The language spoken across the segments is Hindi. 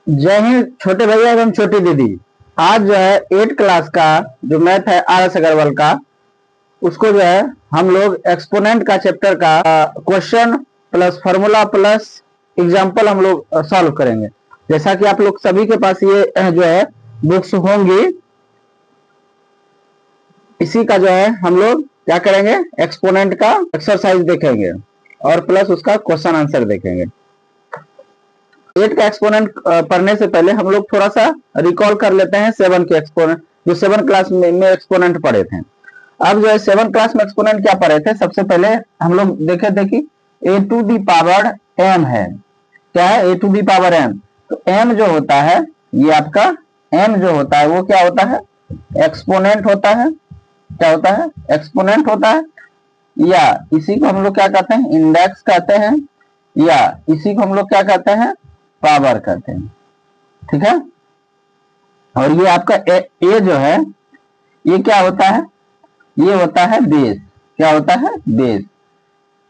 जय हिंद छोटे भैया एवं छोटी दीदी। आज जो है 8 क्लास का जो मैथ है RS अग्रवाल का, उसको जो है हम लोग एक्सपोनेंट का चैप्टर का question plus formula plus example हम लोग सॉल्व करेंगे। जैसा कि आप लोग सभी के पास ये जो है बुक्स होंगी, इसी का जो है हम लोग क्या करेंगे, एक्सपोनेंट का एक्सरसाइज देखेंगे और प्लस उसका क्वेश्चन आंसर देखेंगे। 8 का एक्सपोनेंट पढ़ने से पहले हम लोग थोड़ा सा रिकॉल कर लेते हैं 7 के एक्सपोनेंट, जो 7 क्लास में एक्सपोनेंट पढ़े थे। अब जो है 7 क्लास में एक्सपोनेंट क्या पढ़े थे, सबसे पहले हम लोग देखे थे कि a to the power m है। क्या है? a to the power m। तो m जो होता है, ये आपका m जो होता है वो क्या होता है, एक्सपोनेंट होता है। क्या होता है? एक्सपोनेंट होता है, या इसी को हम लोग क्या कहते हैं, इंडेक्स कहते हैं, या इसी को हम लोग क्या कहते हैं, पावर कहते हैं। ठीक है। और ये आपका ए जो है, ये क्या होता है, ये होता है बेस। क्या होता है? बेस।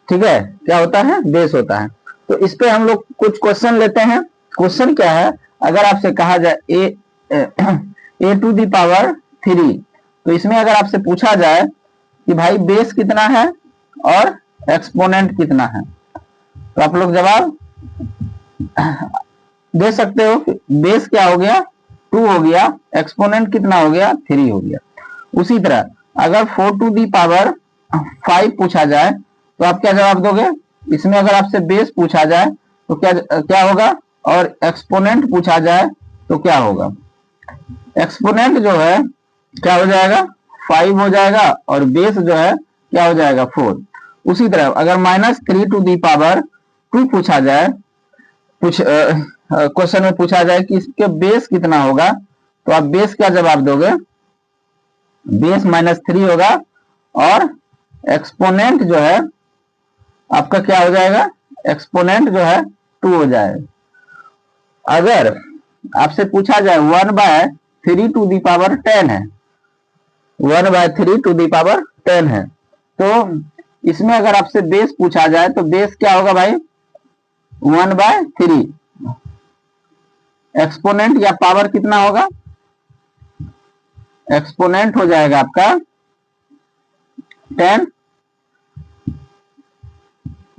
ठीक है, क्या होता है? बेस होता है। तो इस पे हम लोग कुछ क्वेश्चन लेते हैं। क्वेश्चन क्या है, अगर आपसे कहा जाए ए टू दी पावर 3, तो इसमें अगर आपसे पूछा जाए कि भाई बेस कितना है और एक्सपोनेंट कितना है, तो आप लोग जवाब दे सकते हो। बेस क्या हो गया, 2 हो गया, एक्सपोनेंट कितना हो गया, 3 हो गया। उसी तरह अगर 4 टू दी पावर 5 पूछा जाए तो आप क्या जवाब दोगे। इसमें अगर आपसे बेस पूछा जाए तो क्या होगा, और एक्सपोनेंट पूछा जाए तो क्या होगा। एक्सपोनेंट जो है क्या हो जाएगा, 5 हो जाएगा, और बेस जो है क्या हो जाएगा, 4। उसी तरह अगर -3 टू दी पावर 2 पूछा जाए, कुछ क्वेश्चन में पूछा जाए कि इसके बेस कितना होगा, तो आप बेस क्या जवाब दोगे, बेस -3 होगा, और एक्सपोनेंट जो है आपका क्या हो जाएगा, एक्सपोनेंट जो है 2 हो जाएगा। अगर आपसे पूछा जाए 1/3 टू दी पावर 10 है, 1/3 टू दी पावर 10 है, तो इसमें अगर आपसे बेस पूछा जाए तो बेस क्या होगा भाई, 1/3। एक्सपोनेंट या पावर कितना होगा, एक्सपोनेंट हो जाएगा आपका 10,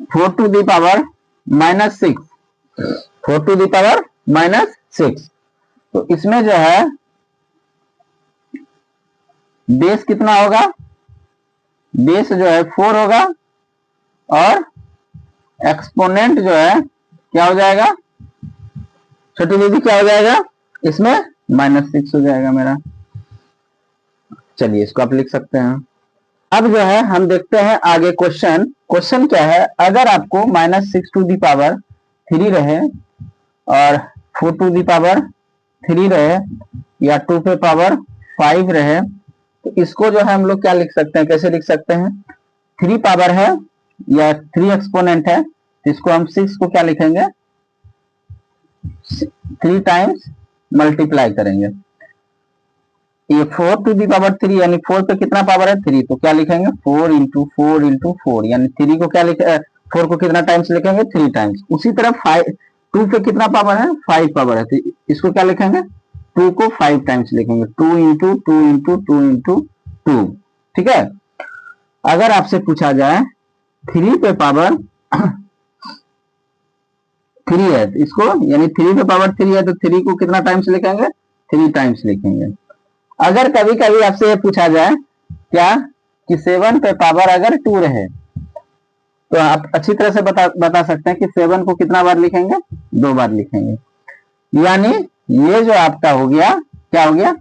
4 to the power -6, 4 to the power -6। तो इसमें जो है बेस कितना होगा, बेस जो है 4 होगा, और एक्सपोनेंट जो है क्या हो जाएगा, छोटी दीदी क्या हो जाएगा, इसमें -6 हो जाएगा मेरा। चलिए इसको आप लिख सकते हैं। अब जो है हम देखते हैं आगे क्वेश्चन। क्वेश्चन क्या है, अगर आपको -6 टू दी पावर 3 रहे और 4 टू दी पावर 3 रहे, या 2 पे पावर 5 रहे, तो इसको जो है हम लोग क्या लिख सकते हैं, कैसे लिख सकते हैं, 3 पावर है या 3 एक्सपोनेंट है, इसको हम 6 को क्या लिखेंगे, 3 टाइम्स मल्टीप्लाई करेंगे। ये 4 टू दी पावर 3 यानी 4 पे कितना पावर है, 3, तो क्या लिखेंगे, 4 इंटू 4 इंटू 4, यानी 3 को क्या लिखे, 4 को कितना टाइम्स लिखेंगे, 3 टाइम्स। उसी तरह 5, 2 पे कितना पावर है, 5 पावर है, तो इसको क्या लिखेंगे, 2 को 5 टाइम्स लिखेंगे, 2 इंटू 2 इंटू 2 इंटू 2। ठीक है। अगर आपसे पूछा जाए 3 पे पावर 3 है, तो इसको यानी 3 पे पावर 3 है, तो 3 को कितना टाइम्स लिखेंगे, 3 टाइम्स लिखेंगे। अगर कभी कभी आपसे ये पूछा जाए क्या, कि 7 पे पावर अगर 2 रहे, तो आप अच्छी तरह से बता सकते हैं कि 7 को कितना बार लिखेंगे, 2 बार लिखेंगे। यानी ये जो आपका हो गया, क्या हो गया,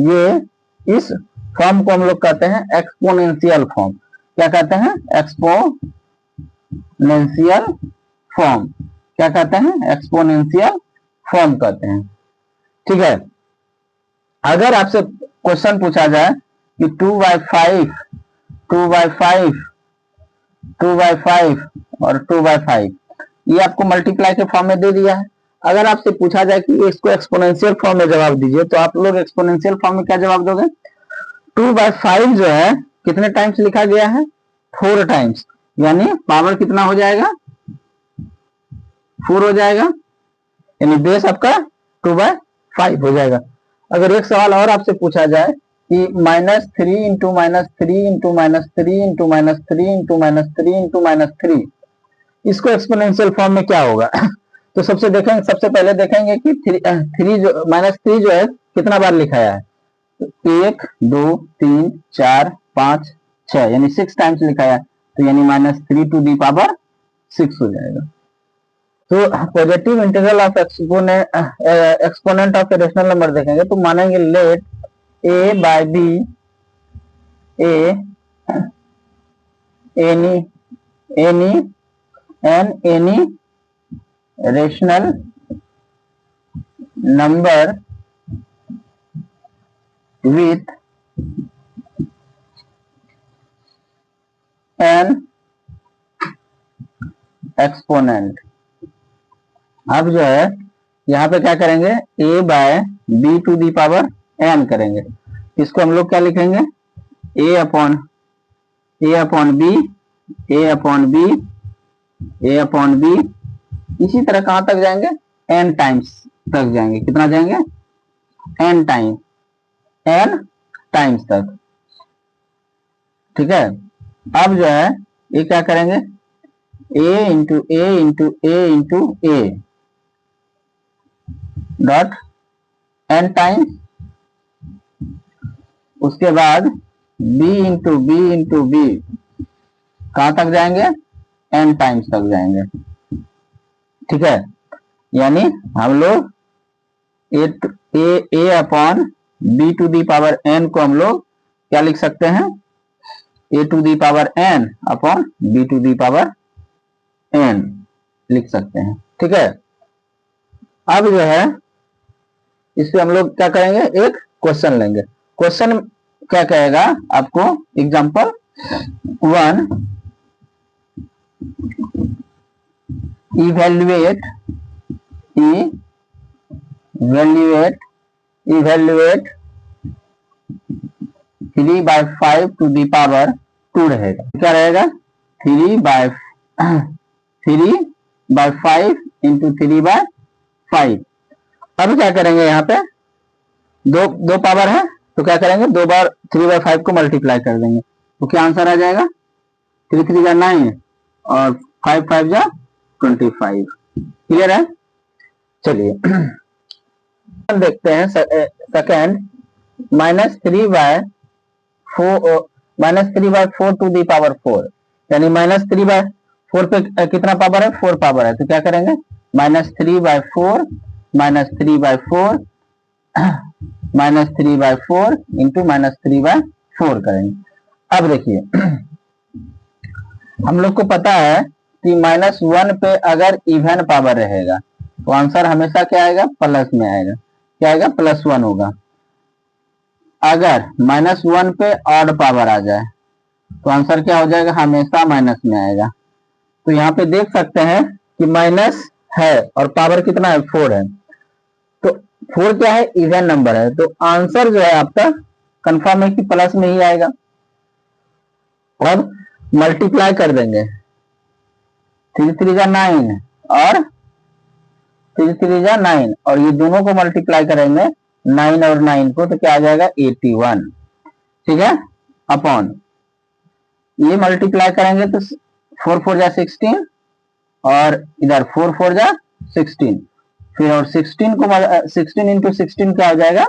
ये इस फॉर्म को हम लोग कहते हैं एक्सपोनेंशियल फॉर्म। क्या कहते हैं, एक्सपोनेंशियल फॉर्म। क्या कहते हैं, एक्सपोनेंशियल फॉर्म कहते हैं। ठीक है। अगर आपसे क्वेश्चन पूछा जाए कि 2/5 और 2/5, ये आपको मल्टीप्लाई के फॉर्म में दे दिया है। अगर आपसे पूछा जाए कि इसको एक्सपोनेंशियल फॉर्म में जवाब दीजिए, तो आप लोग एक्सपोनेंशियल फॉर्म में क्या जवाब दोगे, 2/5 जो है कितने टाइम्स लिखा गया है, 4 टाइम्स, यानी पावर कितना हो जाएगा, 4 हो जाएगा, यानी बेस आपका 2/5 हो जाएगा। अगर एक सवाल और आपसे पूछा जाए कि -3 into -3 into -3 into -3 into -3 into -3, इसको एक्सपोनेंशियल फॉर्म में क्या होगा? तो सबसे पहले देखेंगे कि थ्री जो -3 जो है कितना बार लिखा है, तो 1 2 3 4 5 6, यानी 6 टाइम्स लिखा है, तो यानी -3 टू दी पावर 6 हो जाएगा। तो positive integral of exponent of rational number देखेंगे तो मानेंगे let a by be a any rational number with an exponent. अब जो है यहाँ पे क्या करेंगे, a by b to the power n करेंगे, इसको हम लोग क्या लिखेंगे, a upon b, a upon b, इसी तरह कहां तक जाएंगे, n टाइम्स तक जाएंगे। कितना जाएंगे, n टाइम्स तक, ठीक है। अब जो है ये क्या करेंगे, a into a into a into a dot n times, उसके बाद b into b into b कहां तक जाएंगे, n टाइम्स तक जाएंगे, ठीक है। यानी हम लोग a upon b to the power n को हम लोग क्या लिख सकते हैं, a to the power n upon b to the power n लिख सकते हैं, ठीक है। अब जो है इससे हम लोग क्या करेंगे, एक क्वेश्चन लेंगे। क्वेश्चन क्या कहेगा आपको, example 1, evaluate 3/5 to the power 2 रहेगा। क्या रहेगा, 3/5 इंटू 3/5। अब क्या करेंगे, यहाँ पे दो पावर है तो क्या करेंगे, 2 बार 3/5 को मल्टीप्लाई कर देंगे, तो क्या आंसर आ जाएगा, 3 3 जा 9 और 5 5 जा 25। क्लियर है। चलिए देखते हैं सेकेंड, -3/4 टू दी पावर 4, यानी -3/4 पे कितना पावर है, 4 पावर है, तो क्या करेंगे, -3/4 इंटू -3/4 करेंगे। अब देखिए हम लोग को पता है कि -1 पे अगर इवन पावर रहेगा तो आंसर हमेशा क्या आएगा, प्लस में आएगा, क्या आएगा, +1 होगा। अगर -1 पे ऑड पावर आ जाए तो आंसर क्या हो जाएगा, हमेशा माइनस में आएगा। तो यहाँ पे देख सकते हैं कि माइनस है और पावर कितना है, 4 है, तो 4 क्या है, इवन नंबर है, तो आंसर जो है आपका कंफर्म है कि प्लस में ही आएगा। अब मल्टीप्लाई कर देंगे, 3 3 जा 9 और 3 3 जा 9, और ये दोनों को मल्टीप्लाई करेंगे 9 और 9 को, तो क्या आ जाएगा, 81, ठीक है, अपॉन ये मल्टीप्लाई करेंगे तो 4 4 जा 16 और इधर 4 4 जा 16, फिर और 16 इंटू 16 क्या हो जाएगा,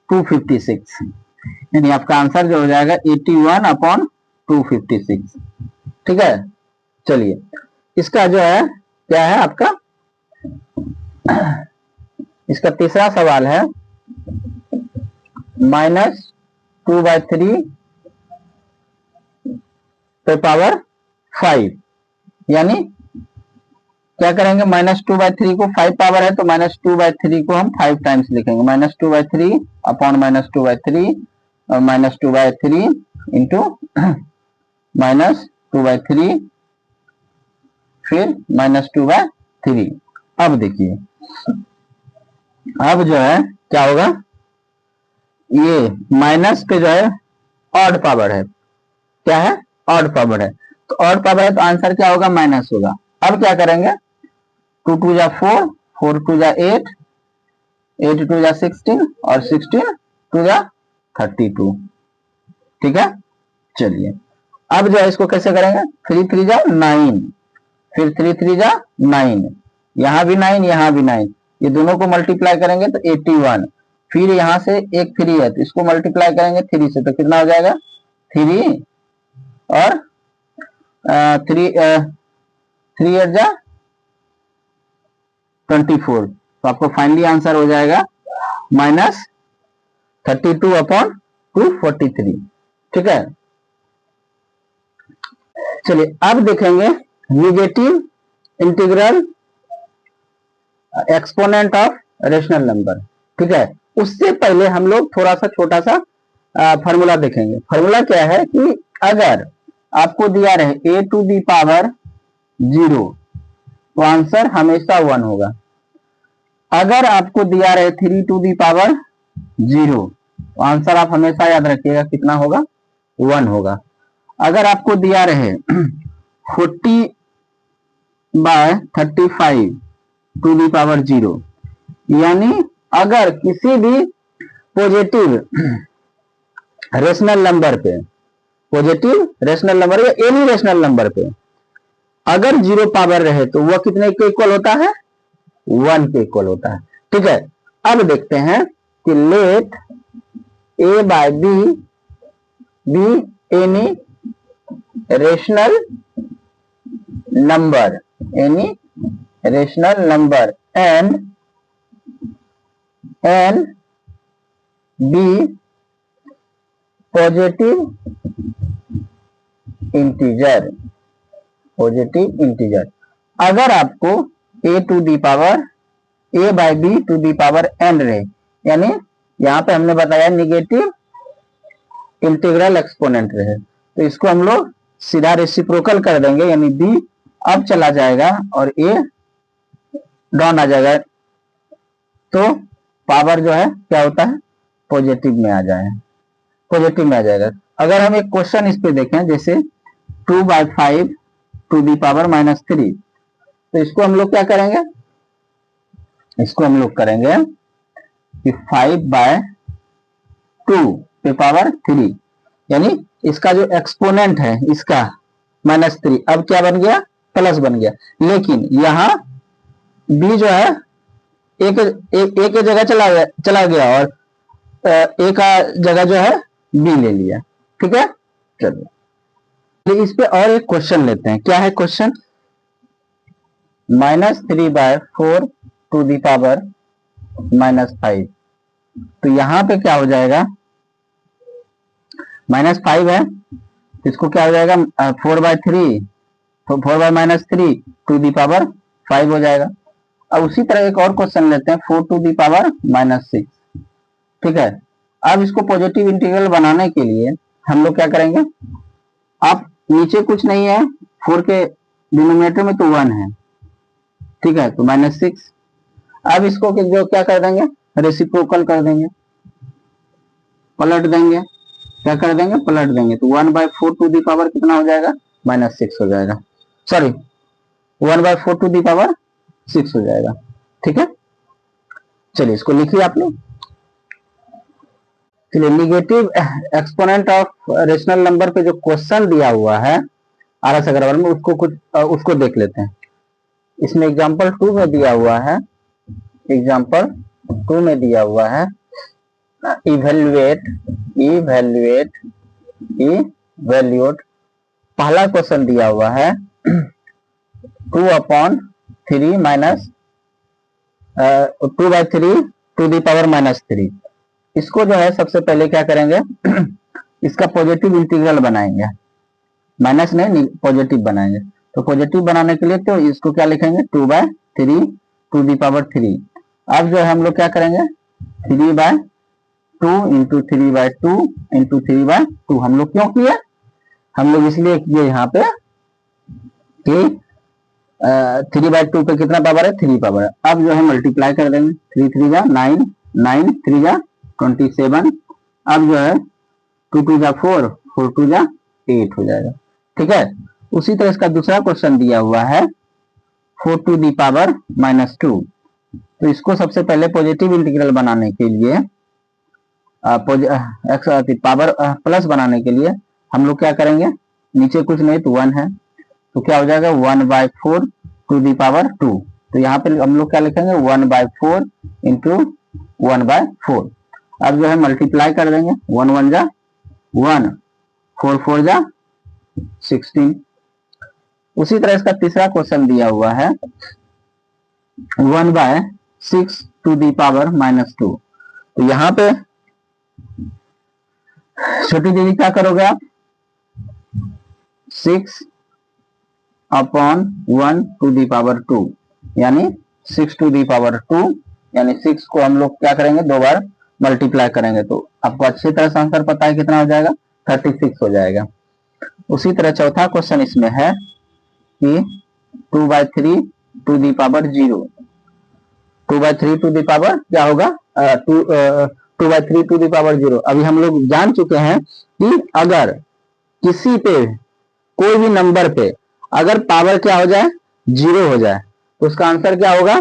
256, यानी आपका आंसर जो हो जाएगा 81 अपॉन 256, ठीक है। चलिए इसका जो है क्या है आपका, इसका तीसरा सवाल है -2/3 पे पावर 5, यानी क्या करेंगे, -2/3 को 5 पावर है तो -2/3 को हम 5 टाइम्स लिखेंगे, -2/3 अपॉन -2/3 और -2/3 इंटू -2/3 फिर -2/3। अब देखिए अब जो है क्या होगा, ये माइनस पे जो है ऑड पावर है, क्या है, ऑड पावर है, तो ऑड पावर है तो आंसर क्या होगा, माइनस होगा। अब क्या करेंगे, 2 2 जा 4, 4 2 जा 8, 8 2 जा 16 और 16 2 जा 32। ठीक है, चलिए अब जो है इसको कैसे करेंगे, 3 3 जा 9, फिर 3 3 जा 9, यहां भी 9 यहां भी 9, ये दोनों को मल्टीप्लाई करेंगे तो 81, फिर यहां से एक 3 है तो इसको मल्टीप्लाई करेंगे 3 से तो कितना हो जाएगा 3 और 3 8 जा 24, तो आपको फाइनली आंसर हो जाएगा -32/243। ठीक है, चलिए अब देखेंगे negative integral exponent of rational number. ठीक है, उससे पहले हम लोग थोड़ा सा छोटा सा फॉर्मूला देखेंगे। फॉर्मूला क्या है कि अगर आपको दिया रहे a टू दी पावर 0 तो आंसर हमेशा 1 होगा। अगर आपको दिया रहे 3 टू दी पावर 0 तो आंसर आप हमेशा याद रखिएगा कितना होगा 1 होगा। अगर आपको दिया रहे 40/35 टू दी पावर 0, यानी अगर किसी भी पॉजिटिव रेशनल नंबर पे, पॉजिटिव रेशनल नंबर या एनी रेशनल नंबर पे अगर 0 पावर रहे तो वह कितने के इक्वल होता है 1 के इक्वल होता है। ठीक है, अब देखते हैं कि let a by b be any rational number, any rational number and be positive integer, positive integer. अगर आपको a to the power a by b to the power n रहे, यानी यहां पे हमने बताया निगेटिव इंटीग्रल एक्सपोनेंट रहे, तो इसको हम लोग सीधा रेसिप्रोकल कर देंगे, यानी b अब चला जाएगा और a डाउन आ जाएगा, तो पावर जो है क्या होता है पॉजिटिव में आ जाए, पॉजिटिव में आ जाएगा। अगर हम एक क्वेश्चन इस पे देखें जैसे 2/5 टू दी पावर -3, तो इसको हम लोग क्या करेंगे, इसको हम लोग करेंगे कि 5/2 पे पावर 3, यानी इसका जो एक्सपोनेंट है इसका -3 अब क्या बन गया प्लस बन गया, लेकिन यहां b जो है एक जगह चला गया और a का जगह जो है b ले लिया। ठीक है, चलिए इस पे और एक क्वेश्चन लेते हैं। क्या है क्वेश्चन, -3/4 टू दी पावर -5, तो यहां पे क्या हो जाएगा -5 है, इसको क्या हो जाएगा 4/3, तो 4/-3 टू दी पावर 5 हो जाएगा। अब उसी तरह एक और क्वेश्चन लेते हैं 4 टू दी पावर -6। ठीक है, अब इसको पॉजिटिव इंटीग्रल बनाने के लिए हम लोग क्या करेंगे, आप नीचे कुछ नहीं है 4 के डिनोमिनेटर में तो 1 है, ठीक है, तो -6। अब इसको जो क्या कर देंगे रेसिप्रोकल कर देंगे, पलट देंगे, क्या कर देंगे पलट देंगे, तो 1/4 टू दी पावर कितना हो जाएगा -6 हो जाएगा, सॉरी 1/4 टू दी पावर 6 हो जाएगा। ठीक है, चलिए इसको लिखिए आपने। चलिए negative exponent of rational number पे जो क्वेश्चन दिया हुआ है RS अग्रवाल में उसको देख लेते हैं। इसमें एग्जांपल 2 में दिया हुआ है, एग्जांपल 2 में दिया हुआ है इवेल्युएट पहला क्वेश्चन दिया हुआ है 2/3 टू दी पावर -3। इसको जो है सबसे पहले क्या करेंगे इसका पॉजिटिव इंटीग्रल बनाएंगे, माइनस नहीं पॉजिटिव बनाएंगे, तो पॉजिटिव बनाने के लिए तो इसको क्या लिखेंगे 2/3 टू दी पावर 3। अब जो है हम लोग क्या करेंगे 3/2 इंटू 3/2 इंटू 3/2 हम लोग क्यों किए, हम लोग इसलिए किए यहाँ पे कि 3/2 पे कितना पावर है 3 पावर है। अब जो है मल्टीप्लाई कर देंगे 3 3 जा 9, 9 3 जा 27, अब जो है 2 2 जा 4, 4 2 जा 8 हो जाएगा। ठीक है, उसी तरह इसका दूसरा क्वेश्चन दिया हुआ है 4 टू दी पावर -2। तो इसको सबसे पहले पॉजिटिव इंटीग्रल बनाने के लिए पावर प्लस बनाने के लिए हम लोग क्या करेंगे, नीचे कुछ नहीं तो 1 है, तो क्या हो जाएगा 1/4 टू दी पावर 2। तो यहाँ पे हम लोग क्या लिखेंगे 1/4 इंटू 1/4। अब जो है मल्टीप्लाई कर देंगे, 1 1 जा 1, 4 4 जा 16। उसी तरह इसका तीसरा क्वेश्चन दिया हुआ है 1/6 टू दी पावर -2। तो यहाँ पे छोटी दीदी क्या करोगे आप, 6/1 टू दी पावर 2 यानी 6 टू दी पावर 2, यानी 6 को हम लोग क्या करेंगे 2 बार मल्टीप्लाई करेंगे, तो आपको अच्छी तरह से आंसर पता है कितना हो जाएगा 36 हो जाएगा। उसी तरह चौथा क्वेश्चन इसमें है कि 2/3 to the power 0। 2/3 to the power क्या होगा 2/3 टू दी पावर 0। अभी हम लोग जान चुके हैं कि अगर किसी पे कोई भी नंबर पे अगर पावर क्या हो जाए 0 हो जाए तो उसका आंसर क्या होगा,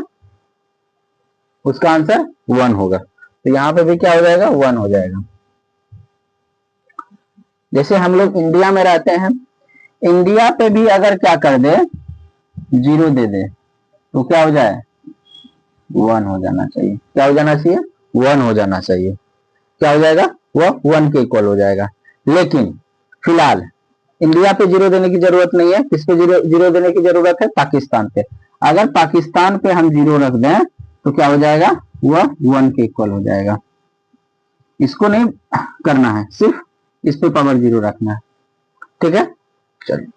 उसका आंसर 1 होगा। तो यहां पे भी क्या हो जाएगा 1 हो जाएगा। जैसे हम लोग इंडिया में रहते हैं, इंडिया पे भी अगर क्या कर दे 0 दे दे तो क्या हो जाए 1 हो जाना चाहिए। क्या हो जाना चाहिए 1 हो जाना चाहिए। क्या हो जाएगा वह 1 के इक्वल हो जाएगा। लेकिन फिलहाल इंडिया पे 0 देने की जरूरत नहीं है, किस पे 0 देने की जरूरत है, पाकिस्तान पे। अगर पाकिस्तान पे हम 0 रख दें तो क्या हो जाएगा वह 1 के इक्वल हो जाएगा। इसको नहीं करना है, सिर्फ इस पे पावर 0 रखना है, ठीक है। चलिए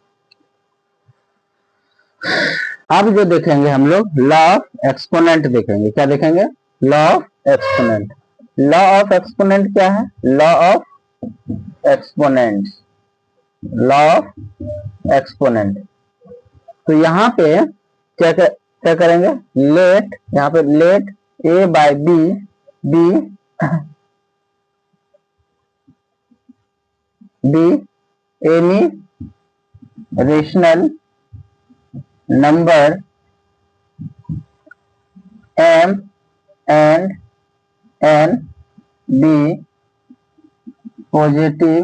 अब जो देखेंगे हम लोग लॉ ऑफ एक्सपोनेंट देखेंगे। क्या देखेंगे, law of exponent. Law of exponent क्या है, law of exponent, law of exponent. तो यहाँ पे क्या करेंगे, लेट, यहाँ पे let a/b be any rational number m and n be positive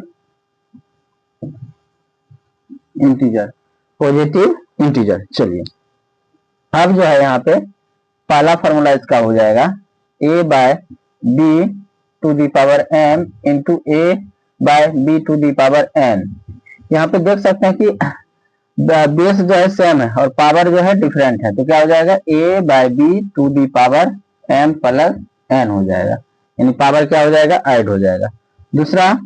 integer, positive integer. चलिए अब जो है यहाँ पे पहला फॉर्मूला इसका हो जाएगा a/b to the power m into a/b to the power n। यहाँ पे देख सकते हैं कि बेस जो है सेम है और पावर जो है डिफरेंट है, तो क्या हो जाएगा a/b to the power m plus n हो जाएगा, यानी पावर क्या हो जाएगा ऐड हो जाएगा। दूसरा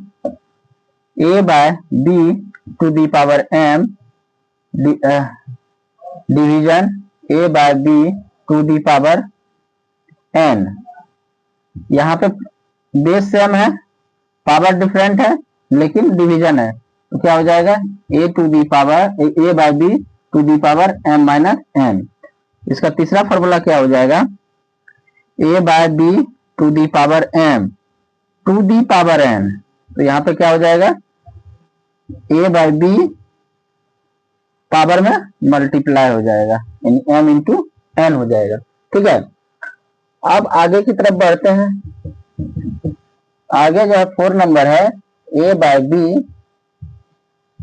a/b to the power m division a/b to the power n। यहाँ पे बेस सेम है, पावर डिफरेंट है, लेकिन डिवीजन है, तो क्या हो जाएगा a/b to the power m minus n। इसका तीसरा फॉर्मूला क्या हो जाएगा a/b to the power m to the power n। तो यहाँ पे क्या हो जाएगा a/b पावर में मल्टीप्लाई हो जाएगा, यानी m इंटू n हो जाएगा, ठीक है। अब आगे की तरफ बढ़ते हैं। आगे जो है 4 नंबर है a/b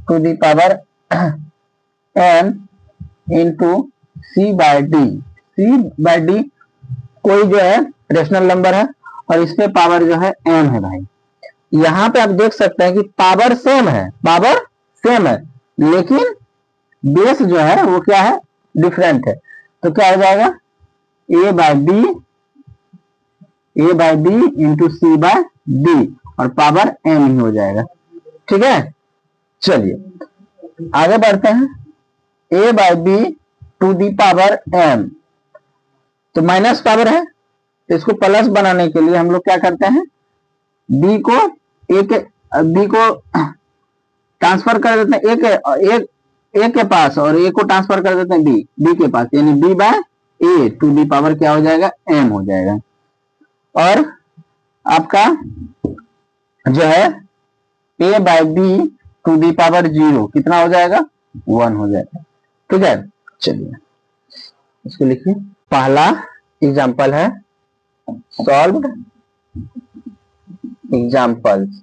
to the power n into c/d। c/d कोई जो है रेशनल नंबर है और इसमें पावर जो है m है भाई। यहाँ पे आप देख सकते हैं कि पावर सेम है, पावर सेम है, लेकिन बेस जो है वो क्या है डिफरेंट है। तो क्या हो जाएगा a/b इंटू c/d और पावर m ही हो जाएगा, ठीक है। चलिए आगे बढ़ते हैं a/b to the power m। तो माइनस पावर है, तो इसको प्लस बनाने के लिए हम लोग क्या करते हैं b को ट्रांसफर कर देते हैं a के पास और a को ट्रांसफर कर देते हैं b के पास, यानी b/a टू दी पावर क्या हो जाएगा m हो जाएगा। और आपका जो है a/b टू दी पावर 0 कितना हो जाएगा 1 हो जाएगा, ठीक है। चलिए इसको लिखिए। पहला एग्जाम्पल है सॉल्व्ड एग्जाम्पल्स,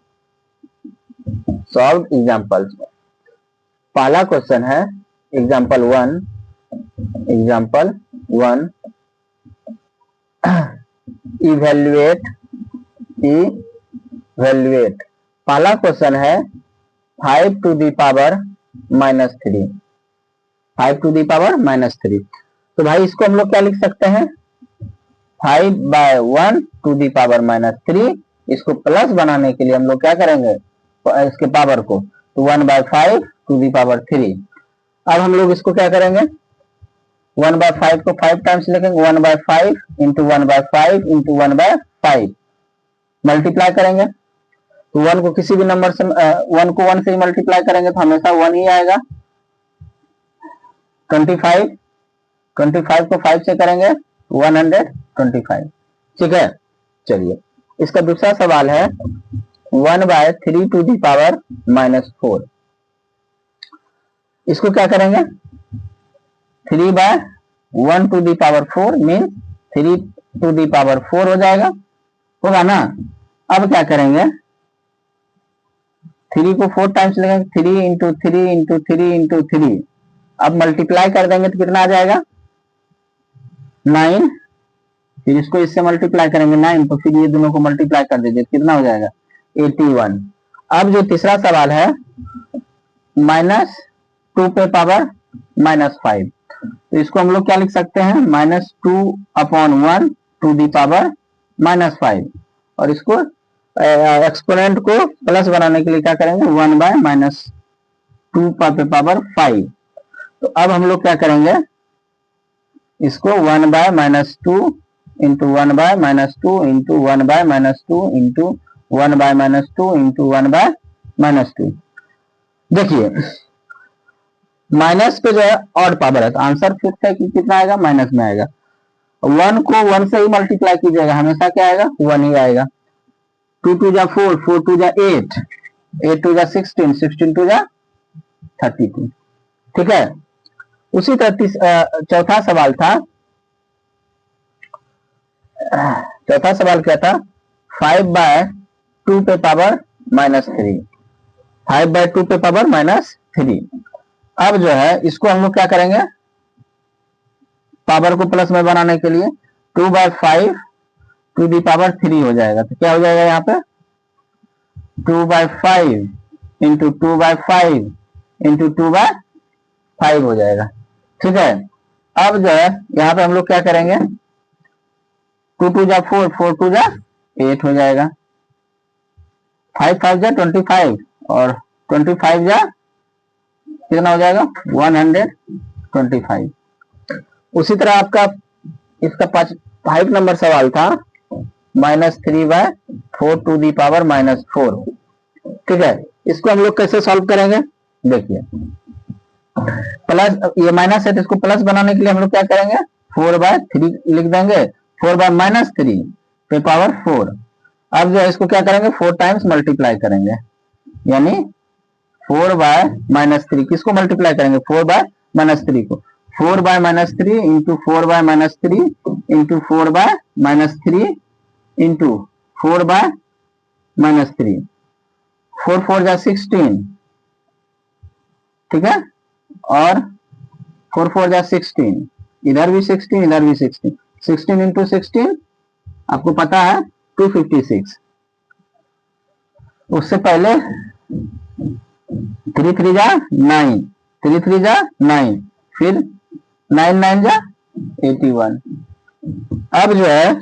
सॉल्व एग्जाम्पल्स। पहला क्वेश्चन है एग्जाम्पल 1 इवेल्युएट पहला क्वेश्चन है 5 to the power -3, 5 to the power -3। तो भाई इसको हम लोग क्या लिख सकते हैं, 5/1 to the power -3। इसको प्लस बनाने के लिए हम लोग क्या करेंगे, इसके पावर को, तो 1/5 to the power 3। अब हम लोग इसको क्या करेंगे, 1/5 को 5 टाइम्स लिखेंगे, 1/5 इंटू 1/5 इंटू 1/5 मल्टीप्लाई करेंगे। तो 1 को किसी भी नंबर से 1 को 1 से ही मल्टीप्लाई करेंगे तो हमेशा 1 ही आएगा। 25 को 5 से करेंगे 125। ठीक है, चलिए इसका दूसरा सवाल है 1/3 to the power -4। इसको क्या करेंगे, 3/1 to the power 4 means 3 to the power 4 हो जाएगा, होगा ना। अब क्या करेंगे, 3 को 4 टाइम्स लेंगे, 3 इंटू 3 इंटू 3 इंटू 3। अब मल्टीप्लाई कर देंगे तो कितना आ जाएगा, 9। फिर इसको इससे मल्टीप्लाई करेंगे 9, तो फिर ये दोनों को मल्टीप्लाई कर दीजिए, कितना हो जाएगा 81। अब जो तीसरा सवाल है -2 पे पावर -5, तो इसको हम लोग क्या लिख सकते हैं, -2/1 टू दी पावर -5। और इसको एक्सपोनेंट को प्लस बनाने के लिए क्या करेंगे, 1/-2 पे पावर 5। तो अब हम लोग क्या करेंगे, इसको 1/-2 इंटू 1/-2 इंटू 1/-2 इंटू 1/-2 इंटू 1/-2। देखिए माइनस पे जो है ऑड पावर है, तो आंसर फिक्स है कि कितना आएगा, माइनस में आएगा। 1 को 1 से ही मल्टीप्लाई कीजिएगा, हमेशा क्या आएगा, 1 ही आएगा। 2 2 जा 4, 4 2 जा 8, 8 2 जा 16, 16 2 जा 32। ठीक है, उसी तरह चौथा सवाल था, चौथा सवाल क्या था, 5/2 पे पावर -3, 5/2 पे पावर -3। अब जो है इसको हम लोग क्या करेंगे, पावर को प्लस में बनाने के लिए 2/5 टू दी पावर 3 हो जाएगा। तो क्या हो जाएगा यहाँ पे, 2/5 इंटू 2/5 इंटू 2/5 हो जाएगा। ठीक है, अब जो है यहाँ पे हम लोग क्या करेंगे, 2 2 जा 4, 4 2 जा 8 हो जाएगा। 5 5 जा 25 और 25 जा कितना हो जाएगा, 125। उसी तरह आपका इसका 5 नंबर सवाल था -3/4 टू दी पावर -4। ठीक है, इसको हम लोग कैसे सॉल्व करेंगे, देखिए प्लस, ये माइनस है तो इसको प्लस बनाने के लिए हम लोग क्या करेंगे, 4/3 लिख देंगे, 4/-3 पे पावर 4। अब जो है इसको क्या करेंगे, 4 टाइम्स मल्टीप्लाई करेंगे, यानी 4/-3 किसको मल्टीप्लाई करेंगे, 4/-3 को, 4/-3 इंटू 4/-3 इंटू 4/-3 इंटू 4/-3, 4 4 जा 16। ठीक है, और 4 4 जा 16, इधर भी 16 इधर भी 16, 16 इंटू 16 आपको पता है 256। उससे पहले 3 3 जा 9, 3 3 जा 9, फिर 9 9 जा 81। अब जो है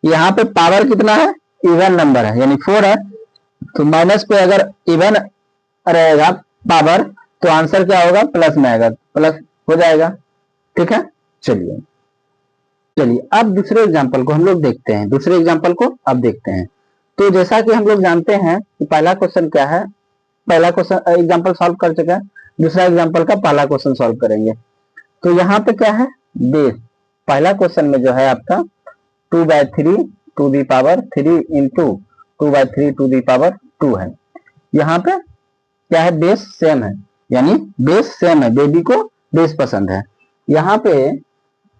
यहाँ पे पावर कितना है, इवन नंबर है यानी 4 है, तो माइनस पे अगर इवन रहेगा पावर तो आंसर क्या होगा, प्लस में आएगा, प्लस हो जाएगा। ठीक है, चलिए अब दूसरे एग्जांपल को हम लोग देखते हैं, दूसरे एग्जांपल को अब देखते हैं। तो जैसा कि हम लोग जानते हैं कि पहला क्वेश्चन क्या है, पहला क्वेश्चन एग्जांपल सॉल्व कर चुका है, दूसरा एग्जांपल का पहला क्वेश्चन सॉल्व करेंगे। तो यहाँ पे क्या है, बेस, पहला क्वेश्चन में जो है आपका 2/3 to the power 3 into 2/3 to the power 2 है। यहाँ पे क्या है, बेस सेम है, यानी बेस सेम है, बेबी को बेस पसंद है। यहाँ पे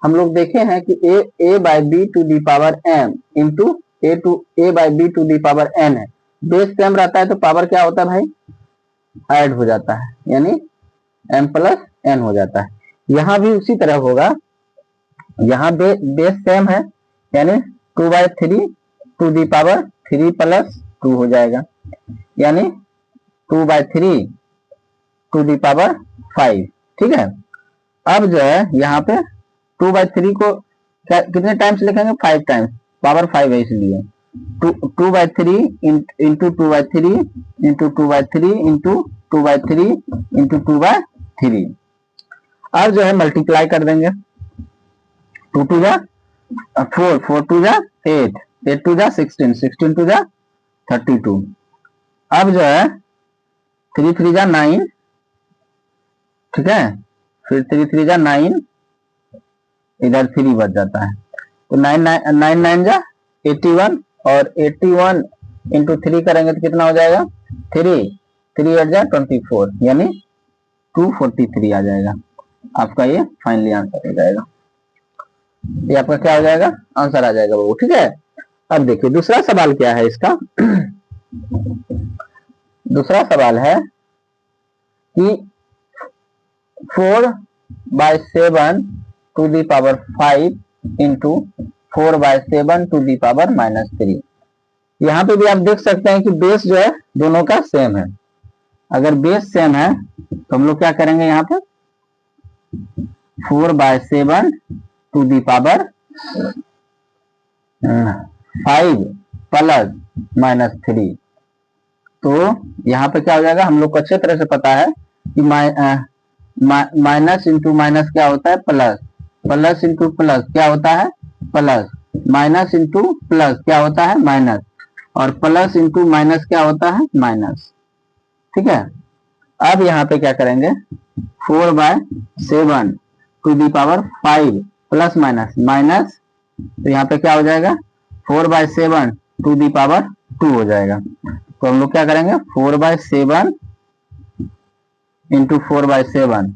हम लोग देखे हैं कि a by b to the power m into a by b to the power n है। बेस सेम रहता है तो पावर क्या होता है भाई, ऐड हो जाता है, यानी m प्लस n हो जाता है। यहाँ भी उसी तरह होगा, यहाँ बेस सेम है यानी 2/3 टू दी पावर 3 प्लस 2 हो जाएगा, यानी 2/3 टू दी पावर 5। ठीक है, अब जो है यहाँ पे 2/3 को कितने टाइम्स लिखेंगे, 5 टाइम्स, पावर 5 है इसलिए 2/3 इंटू 2/3 इंटू 2/3 इंटू 2/3 इंटू 2/3। अब जो है मल्टीप्लाई कर देंगे, 2 2 जा 4, 4 2 जा 8, 8 2 जा 16, 16 2 जा 32। अब जो है 3 3 जा 9, ठीक है, फिर 3 3 जा 9, इधर 3 बच जाता है, तो 9 9 9 जा 81, और 81 इंटू 3 करेंगे तो कितना हो जाएगा, 3 3 8 जा 24, यानी 243 आ जाएगा। आपका ये फाइनली आंसर हो जाएगा, ये आपका क्या हो जाएगा, आंसर आ जाएगा वो। ठीक है, अब देखिए दूसरा सवाल क्या है इसका। दूसरा सवाल है कि 4/7 to the power 5 into 4/7 to the power -3। यहाँ पे भी आप देख सकते हैं कि बेस जो है दोनों का सेम है। अगर बेस सेम है तो हम लोग क्या करेंगे, यहाँ पे 4/7 टू दी पावर 5 प्लस -3, तो यहाँ पे क्या हो जाएगा, हम लोग को अच्छे तरह से पता है कि माइनस इंटू माइनस क्या होता है, प्लस, प्लस इंटू प्लस क्या होता है, प्लस, माइनस इंटू प्लस क्या होता है, माइनस, और प्लस इंटू माइनस क्या होता है, माइनस। ठीक है, अब यहाँ पे क्या करेंगे, 4/7 to the power 5 plus minus minus, तो यहाँ पे क्या हो जाएगा, 4/7 टू दी पावर 2 हो जाएगा। तो हम लोग क्या करेंगे, 4/7 इंटू 4/7।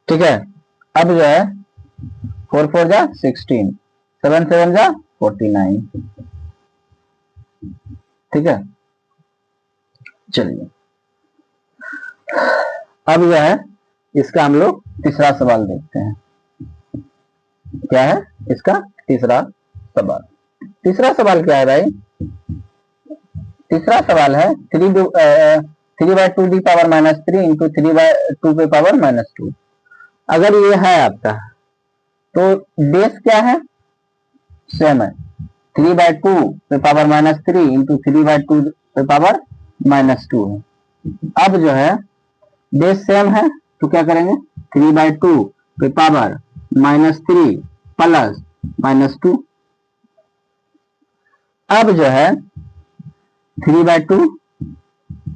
ठीक है, अब जो है 4 4 जा 16, 7 7 जा 49। ठीक है, चलिए अब जो है इसका हम लोग तीसरा सवाल देखते हैं। क्या है इसका तीसरा सवाल? तीसरा सवाल क्या है भाई, तीसरा सवाल है 3/2 दी पावर -3 इंटू 3/2 पे पावर -2। अगर ये है आपका तो बेस क्या है, सेम है, 3/2 पे पावर -3 इंटू 3/2 पे पावर -2 है। अब जो है बेस सेम है तो क्या करेंगे, 3/2 पे पावर -3 प्लस -2। अब जो है 3/2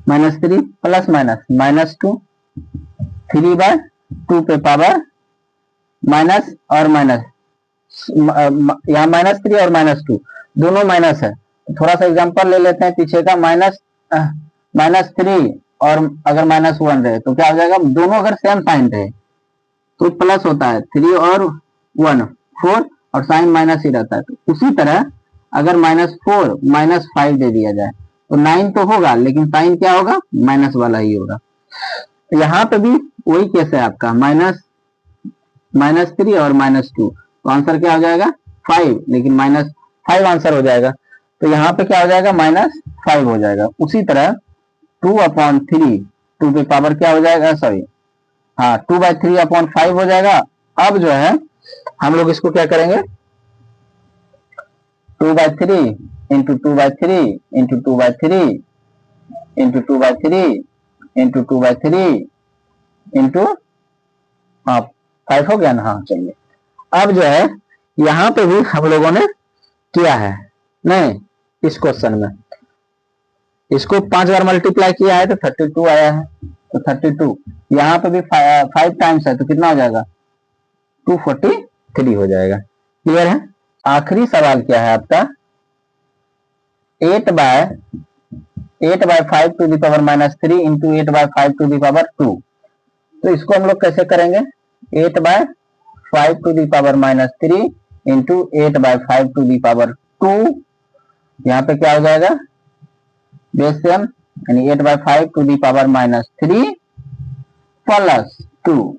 -3 प्लस माइनस -2, 3/2 पे पावर माइनस और माइनस, यहाँ -3 और -2 दोनों माइनस है। थोड़ा सा एग्जांपल ले लेते हैं पीछे का, -3 और अगर -1 रहे तो क्या हो जाएगा, दोनों अगर सेम साइन रहे तो प्लस होता है, 3 और 1 4, और साइन माइनस ही रहता है। तो उसी तरह अगर -4 -5 दे दिया जाए तो 9 तो होगा, लेकिन साइन क्या होगा, माइनस वाला ही होगा। यहाँ पे भी वही केस है आपका, -3 और -2, तो आंसर क्या हो जाएगा, 5, लेकिन -5 आंसर हो जाएगा। तो यहाँ पे क्या हो जाएगा, -5 हो जाएगा। उसी तरह 2/3 2 पे पावर क्या हो जाएगा, सॉरी हाँ 2/3/5 हो जाएगा। अब जो है हम लोग इसको क्या करेंगे, 2/3 into 2/3 into 2/3 into 2/3 into 2/3 into 5 हो गया ना। हाँ चलिए, अब जो है यहाँ पे भी हम लोगों ने किया है, नहीं इस क्वेश्चन में इसको 5 बार मल्टीप्लाई किया है तो 32 आया है, तो 32 यहाँ पे भी 5 टाइम्स है तो कितना हो जाएगा, 243 हो जाएगा। क्लियर है। आखिरी सवाल क्या है आपका, 8/5 to the power -3 into 8/5 to the power 2। तो इसको हम लोग कैसे करेंगे, 8/5 5 to the power -3 into 8/5 to the power 2। यहाँ पे क्या हो जाएगा, बेस सेम, यानी 8/5 टू दी पावर -3 प्लस 2।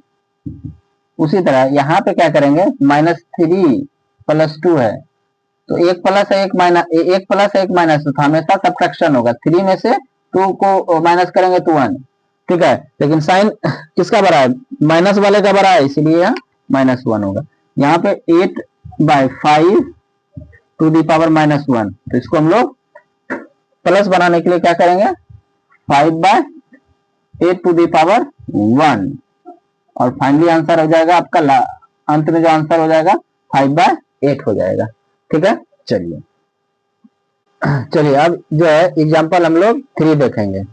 उसी तरह यहाँ पे क्या करेंगे, -3 प्लस 2 है, तो एक प्लस है एक माइनस, एक प्लस है एक माइनस, तो हमेशा सब्ट्रैक्शन होगा। 3 में से 2 को माइनस करेंगे तो 1, ठीक है। लेकिन साइन किसका बड़ा है, माइनस वाले का बड़ा है, इसलिए यहाँ -1 होगा। यहाँ पे 8/5 टू दी पावर -1, तो इसको हम लोग प्लस बनाने के लिए क्या करेंगे, 5/8 टू दी पावर 1, और फाइनली आंसर हो जाएगा आपका, अंत में जो आंसर हो जाएगा 5/8 हो जाएगा, ठीक है। चलिए अब जो है एग्जांपल हम लोग 3 देखेंगे।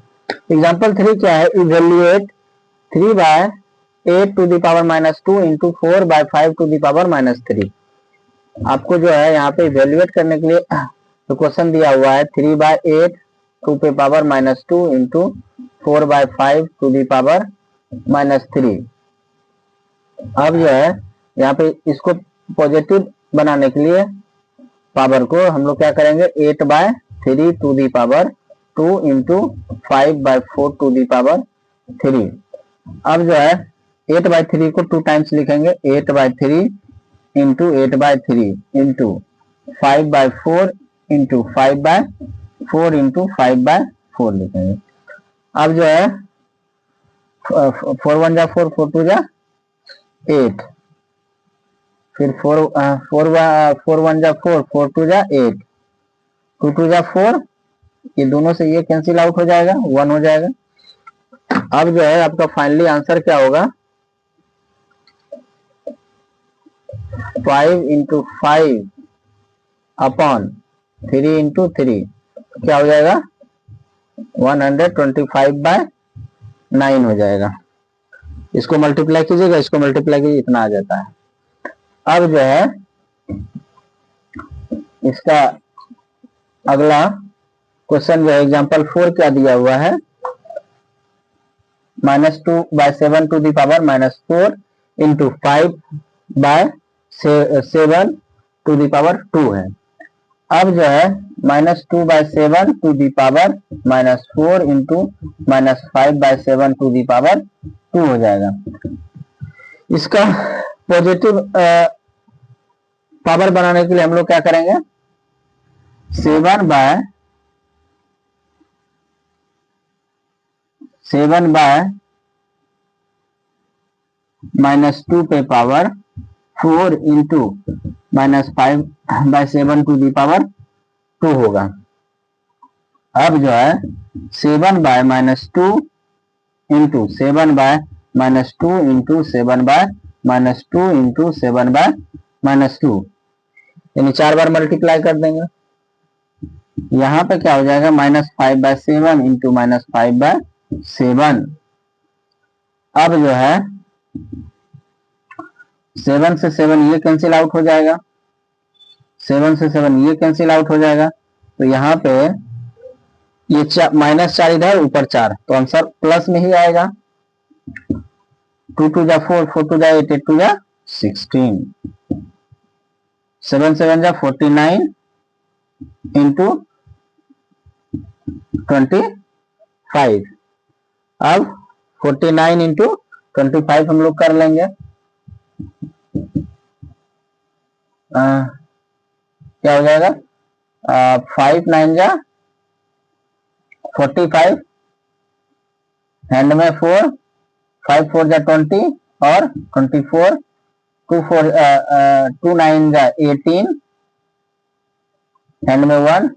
एग्जांपल 3 क्या है, evaluate 3/8 to the power -2 into 4/5 to the power -3। आपको जो है यहाँ पे इवेल्युएट करने के लिए तो क्वेश्चन दिया हुआ है 3/8 टू पे power -2 into 4/5 to the power -3। अब जो है यहाँ पे इसको पॉजिटिव बनाने के लिए पावर को हम लोग क्या करेंगे, 8/3 to the power 2 into 5/4 to the power 3। अब जो है 8/3 को 2 टाइम्स लिखेंगे, 8/3 इंटू 8/3 इंटू 5/4 इंटू 5/4 इंटू 5/4 लिखेंगे। अब जो है 4 1 जा 4, 4 2 जा 8, फिर 4 1 जा 4, 4 2 जा 8, 2 2 जा 4, ये दोनों से ये कैंसिल आउट हो जाएगा, 1 हो जाएगा। अब जो है आपका फाइनली आंसर क्या होगा, 5 इंटू 5 अपॉन 3 इंटू 3 क्या हो जाएगा, 125/9 हो जाएगा। इसको मल्टीप्लाई कीजिएगा, इसको मल्टीप्लाई कीजिए, इतना आ जाता है। अब जो है इसका अगला क्वेश्चन जो है एग्जांपल 4 क्या दिया हुआ है, -2/7 to the power -4 into 5/7 to the power 2 है। अब जो है -2/7 to the power -4 into -5/7 to the power 2 हो जाएगा। इसका पॉजिटिव पावर बनाने के लिए हम लोग क्या करेंगे, 7/-2 पे power 4 into -5/7 to the power 2 होगा। अब जो है 7/-2 इंटू 7/-2 इंटू 7/-2 इंटू 7/-2, यानी 4 बार मल्टीप्लाई कर देंगे। यहाँ पे क्या हो जाएगा, -5/7 इंटू -5/7। अब जो है 7 से 7 ये कैंसिल आउट हो जाएगा, 7 से 7 ये कैंसिल आउट हो जाएगा, तो यहाँ पे ये -4 इधर, ऊपर 4, तो आंसर प्लस में ही आएगा। 2 2 जा 4, 4 2 जा 8, 8 2 जा 16, 7 7 जा 49 इंटू 25। अब 49 इंटू 25 हम लोग कर लेंगे, क्या हो जाएगा, 5 9 जा 45, हैंड में 4, 5 4 जा 20 और 24, 2 9 जा 18, हैंड में 1,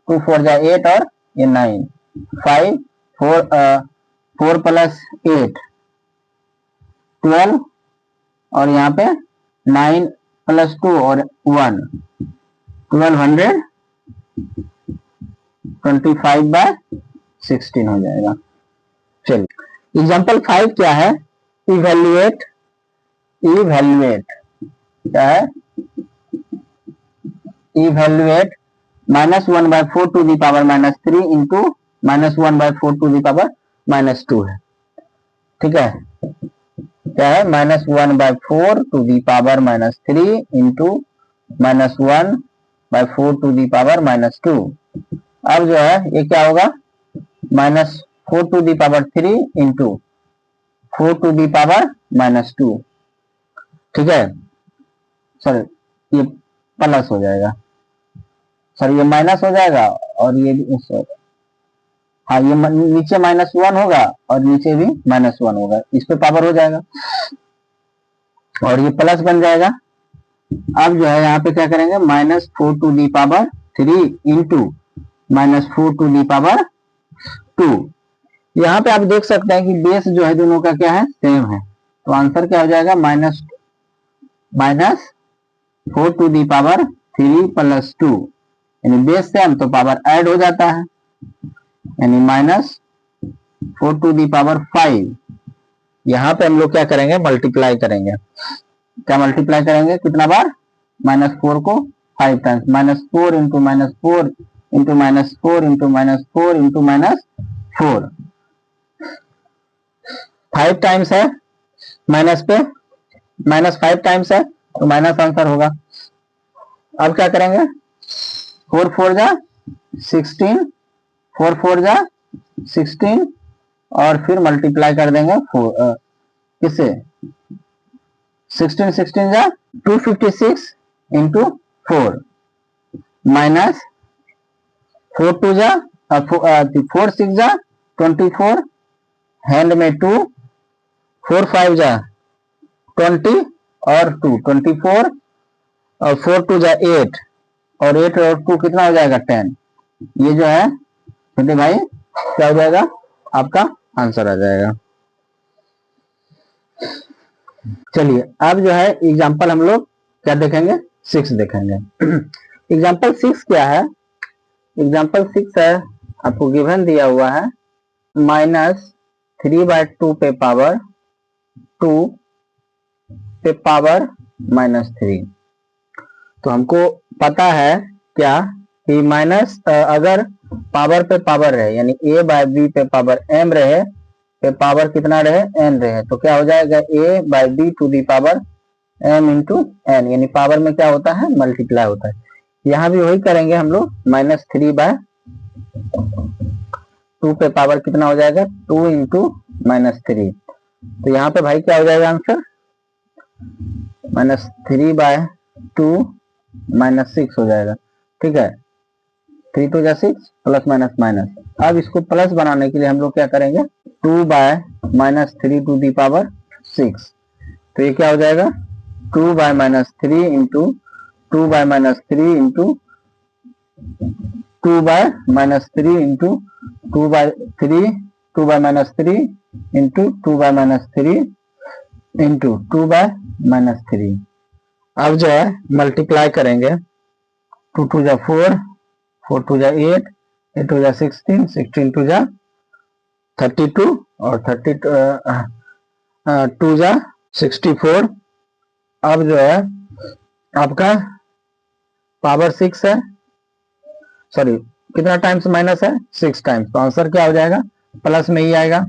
2 4 जा 8 और ये 9, 5 4 प्लस 8 12, और यहाँ पे 9 प्लस 2 और 1 1225/16 हो जाएगा। चलिए एग्जांपल 5 क्या है, इवेल्युएट क्या है, evaluate -1/4 to the power -3 into -1/4 to the power -2 है, ठीक है। क्या है, -1/4 to the power -3 into -1/4 to the power -2। अब जो है ये क्या होगा, -4 to the power 3 into 4 to the power -2। ठीक है, सर ये प्लस हो जाएगा, सर ये माइनस हो जाएगा और ये भी, हाँ ये नीचे -1 होगा और नीचे भी -1 होगा, इस पे पावर हो जाएगा और ये प्लस बन जाएगा। अब जो है यहाँ पे क्या करेंगे, -4 to the power 3 into -4 to the power 2। यहाँ पे आप देख सकते हैं कि बेस जो है दोनों का क्या है, सेम है, तो आंसर क्या हो जाएगा, -4 टू दी पावर 3 + 2, यानी बेस सेम तो पावर ऐड हो जाता है, यानी -4 टू दी पावर 5। यहाँ पे हम लोग क्या करेंगे, मल्टीप्लाई करेंगे। क्या मल्टीप्लाई करेंगे, कितना बार, -4 को 5 times, -4 into -4 into -4 into -4 into -4, 5 times है, माइनस पे -5 टाइम्स है तो माइनस आंसर होगा। अब क्या करेंगे, 4 4 जा 16, 4 4 जा 16 और फिर मल्टीप्लाई कर देंगे किससे, 16 16 जा 256 इंटू 4 माइनस 4 2 जा 4 6 जा 24, हैंड में 2, 4 5 जा 20 और 2 24 और 4 2 जा 8 और 8 और 2 कितना हो जाएगा, 10। ये जो है छोटे भाई क्या हो जाएगा, आपका आंसर आ जाएगा। चलिए अब जो है एग्जांपल हम लोग क्या देखेंगे, 6 देखेंगे। एग्जांपल 6 क्या है, एग्जांपल 6 है, आपको गिवन दिया हुआ है -3/2 पे पावर 2 पे पावर -3। तो हमको पता है क्या कि माइनस अगर पावर पे पावर रहे, यानी a/b पे पावर m रहे, पे पावर कितना रहे, n रहे, तो क्या हो जाएगा, a/b to the power m into n, यानी पावर में क्या होता है, मल्टीप्लाई होता है। यहाँ भी वही करेंगे हम लोग, -3/2 पे पावर कितना हो जाएगा, 2 इंटू -3। तो यहाँ पे भाई क्या हो जाएगा आंसर, -3/2 -6 हो जाएगा। ठीक है, 3 2 जा 6 प्लस माइनस माइनस। अब इसको प्लस बनाने के लिए हम लोग क्या करेंगे, 2/-3 टू दी पावर 6, तो ये क्या हो जाएगा, 2/-3 into 2/-3 into 2/-3 into 2/3 2/-3 into 2/-3 into 2/-3। अब जो है मल्टीप्लाई करेंगे, 2 2 जा 4, 4 2 जा 8, 8 2 जा 16, 16 2 जा 32 और 2 जा 64। अब जो है आपका पावर 6 है, सॉरी कितना टाइम्स माइनस है, 6 टाइम्स, तो आंसर क्या हो जाएगा, प्लस में ही आएगा।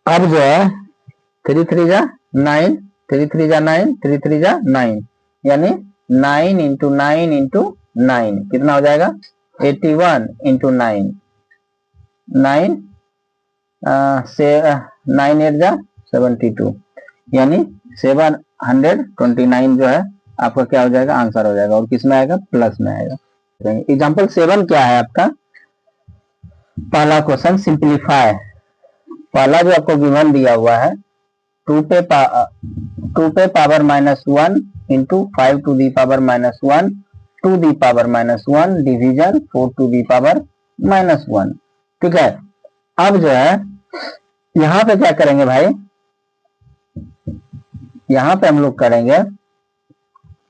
अब जो है 3 3 जा 9, 3 3 जा 9, 3 3 जा 9, यानी 9 इंटू 9 इंटू 9 कितना हो जाएगा, 81 इंटू 9, 9 से 9 8 जा 72, यानी 729 जो है आपका क्या हो जाएगा, आंसर हो जाएगा, और किस में आएगा, प्लस में आएगा। एग्जाम्पल 7 क्या है आपका, पहला क्वेश्चन सिंप्लीफाई। पहला जो आपको गिवन दिया हुआ है 2 पे power -1 into 5 to the power -1 to the power -1 division 4 to the power -1। ठीक है, अब जो है यहां पे क्या करेंगे भाई, यहां पे हम लोग करेंगे,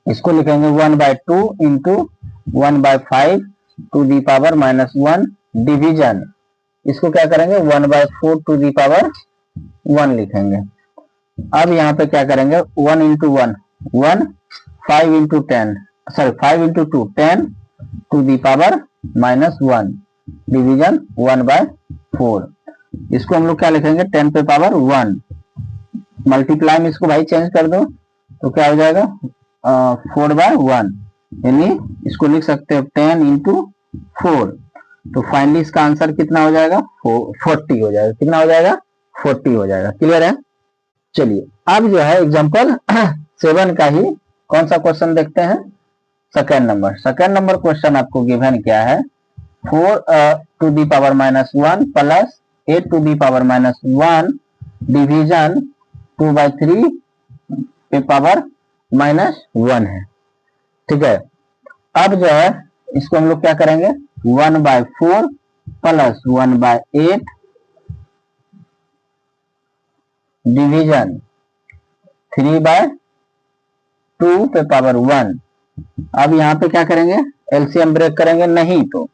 इसको लिखेंगे 1/2 into 1/5 to the power -1 division, इसको क्या करेंगे 1/4 टू दी पावर 1 लिखेंगे। अब यहाँ पे क्या करेंगे, 1 into 1 1, 5 into 10, sorry 5 into 2 10 to the power -1 division 1/4, इसको हम लोग क्या लिखेंगे 10 पे पावर 1 मल्टीप्लाई में इसको भाई चेंज कर दो तो क्या हो जाएगा 4/1, यानी इसको लिख सकते हो 10 इंटू 4। तो फाइनली इसका आंसर कितना हो जाएगा 40 हो जाएगा। कितना हो जाएगा 40 हो जाएगा। क्लियर है। चलिए अब जो है एग्जांपल 7 का ही कौन सा क्वेश्चन देखते हैं। सेकेंड नंबर क्वेश्चन आपको गिवन क्या है 4 to the power -1 plus 8 to the power -1 division 2/3 पे पावर -1 है। ठीक है। अब जो है इसको हम लोग क्या करेंगे 1/4 प्लस 1/8 डिवीजन 3/2 पे पावर 1। अब यहाँ पे क्या करेंगे एलसीएम ब्रेक करेंगे, नहीं तो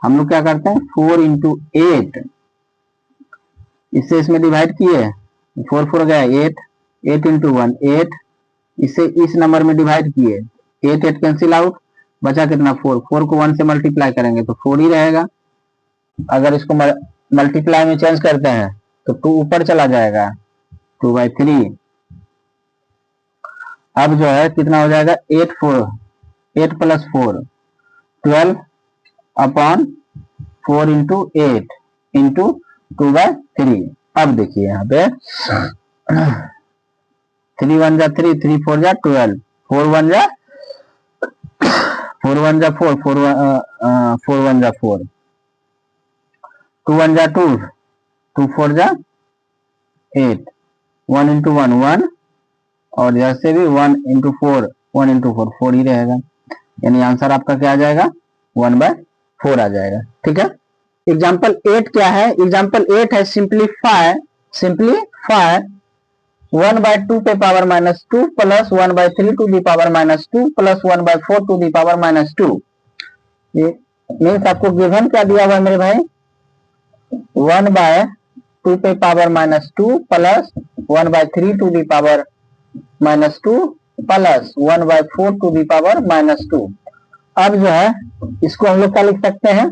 हम लोग क्या करते हैं 4 इंटू 8, इससे इसमें डिवाइड किए 4 4 गया 8, 8 इंटू 1 8, इसे इस नंबर में डिवाइड किए 8 8 कैंसिल आउट, बचा कितना 4, 4 को 1 से मल्टीप्लाई करेंगे तो 4 ही रहेगा। अगर इसको मल्टीप्लाई में चेंज करते हैं तो 2 ऊपर चला जाएगा 2/3। अब जो है कितना हो जाएगा 8 प्लस 4 12 अपॉन 4 इंटू 8 इंटू 2/3। अब देखिए यहाँ पे 3 1 जा 3, 3 4 जा 12, 4 1 जा 4 1 जा 4, 4 1 जा 4, 2 1 जा 2, 2 4 जा 8, 1 इंटू 1 1, और जैसे भी 1 इंटू 4 1 इंटू 4 4 ही रहेगा, यानी आंसर आपका क्या आ जाएगा 1/4 आ जाएगा। ठीक है। एग्जाम्पल 8 क्या है, एग्जाम्पल 8 है सिंप्लीफाई 1/2 पे power -2 plus 1/3 to the power -2 plus 1/4 to the power -2। ये मीन्स आपको गिवन क्या दिया हुआ है मेरे भाई 1/2 पे power -2 plus 1/3 to the power -2 plus 1/4 to the power -2। अब जो है इसको हम लोग क्या लिख सकते हैं